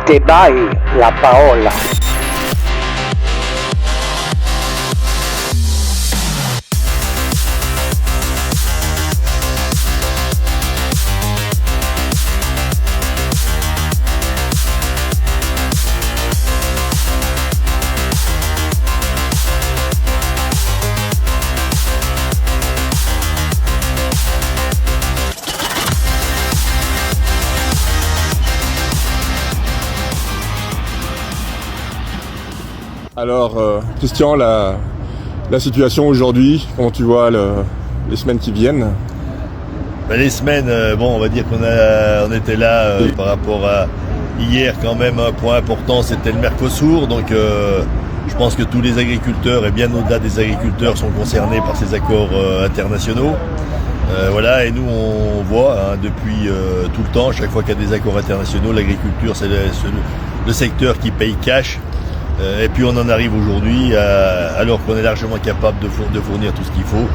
te dai la parola. Alors, Christian, la situation aujourd'hui, comment tu vois les semaines qui viennent? Les semaines, on va dire on était là par rapport à hier quand même. Un point important, c'était le Mercosur. Donc, je pense que tous les agriculteurs et bien au-delà des agriculteurs sont concernés par ces accords internationaux. Voilà, et nous on voit depuis tout le temps, chaque fois qu'il y a des accords internationaux, l'agriculture c'est le secteur qui paye cash. Et puis on en arrive aujourd'hui, alors qu'on est largement capable de fournir tout ce qu'il faut,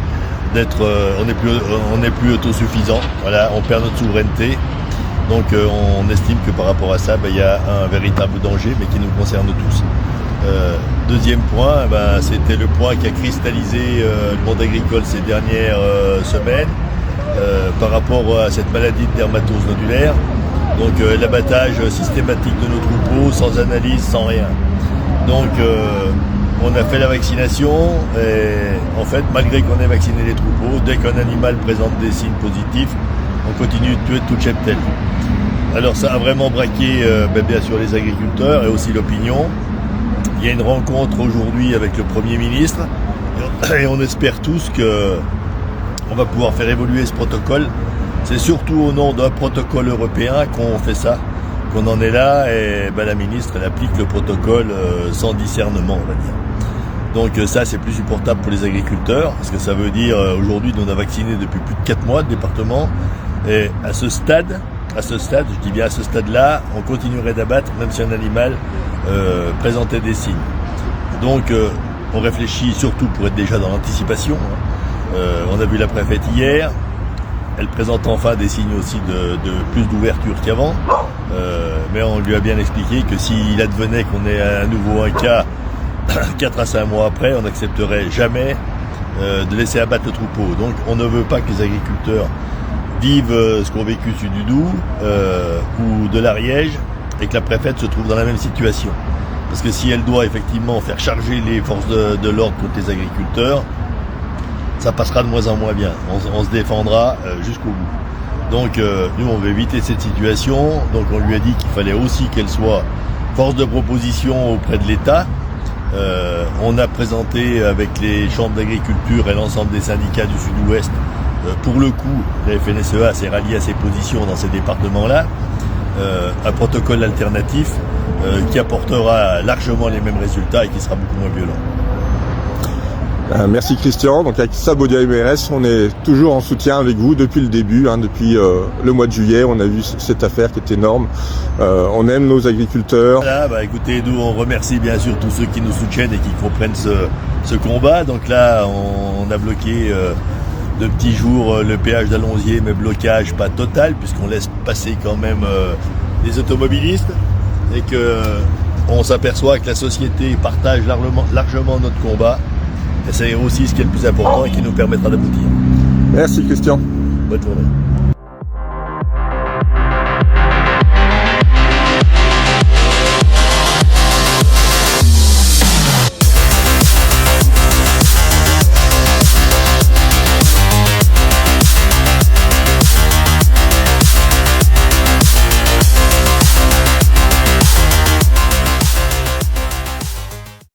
on n'est plus autosuffisant. Voilà, on perd notre souveraineté. Donc on estime que par rapport à ça, il y a un véritable danger, mais qui nous concerne tous. Deuxième point, c'était le point qui a cristallisé le monde agricole ces dernières semaines par rapport à cette maladie de dermatose nodulaire. Donc l'abattage systématique de nos troupeaux, sans analyse, sans rien. Donc on a fait la vaccination et en fait, malgré qu'on ait vacciné les troupeaux, dès qu'un animal présente des signes positifs, on continue de tuer toute cheptel. Alors ça a vraiment braqué bien sûr les agriculteurs et aussi l'opinion. Il y a une rencontre aujourd'hui avec le Premier ministre et on espère tous qu'on va pouvoir faire évoluer ce protocole. C'est surtout au nom d'un protocole européen qu'on fait ça, qu'on en est là, et la ministre elle applique le protocole sans discernement, on va dire. Donc ça c'est plus supportable pour les agriculteurs, parce que ça veut dire aujourd'hui on a vacciné depuis plus de 4 mois le département, et à ce stade, je dis bien à ce stade-là, on continuerait d'abattre même si un animal présentait des signes. Donc on réfléchit surtout pour être déjà dans l'anticipation. On a vu la préfète hier, elle présente enfin des signes aussi de plus d'ouverture qu'avant, mais on lui a bien expliqué que s'il advenait qu'on ait à nouveau un cas 4 à 5 mois après, on n'accepterait jamais de laisser abattre le troupeau. Donc on ne veut pas que les agriculteurs vivent ce qu'ont vécu sur du Doubs ou de l'Ariège et que la préfète se trouve dans la même situation. Parce que si elle doit effectivement faire charger les forces de l'ordre contre les agriculteurs, ça passera de moins en moins bien. On se défendra jusqu'au bout. Donc nous on veut éviter cette situation. Donc on lui a dit qu'il fallait aussi qu'elle soit force de proposition auprès de l'État. On a présenté avec les chambres d'agriculture et l'ensemble des syndicats du Sud-Ouest, pour le coup, la FNSEA s'est ralliée à ses positions dans ces départements-là, un protocole alternatif qui apportera largement les mêmes résultats et qui sera beaucoup moins violent. Merci Christian. Donc avec Sabodia MRS, on est toujours en soutien avec vous depuis le début, depuis le mois de juillet. On a vu cette affaire qui est énorme. On aime nos agriculteurs. Voilà, écoutez, nous on remercie bien sûr tous ceux qui nous soutiennent et qui comprennent ce combat. Donc là, on a bloqué de petits jours le péage d'Allonzier, mais blocage pas total, puisqu'on laisse passer quand même les automobilistes et que on s'aperçoit que la société partage largement notre combat. Et c'est aussi ce qui est le plus important et qui nous permettra d'aboutir. Merci Christian. Bonne journée.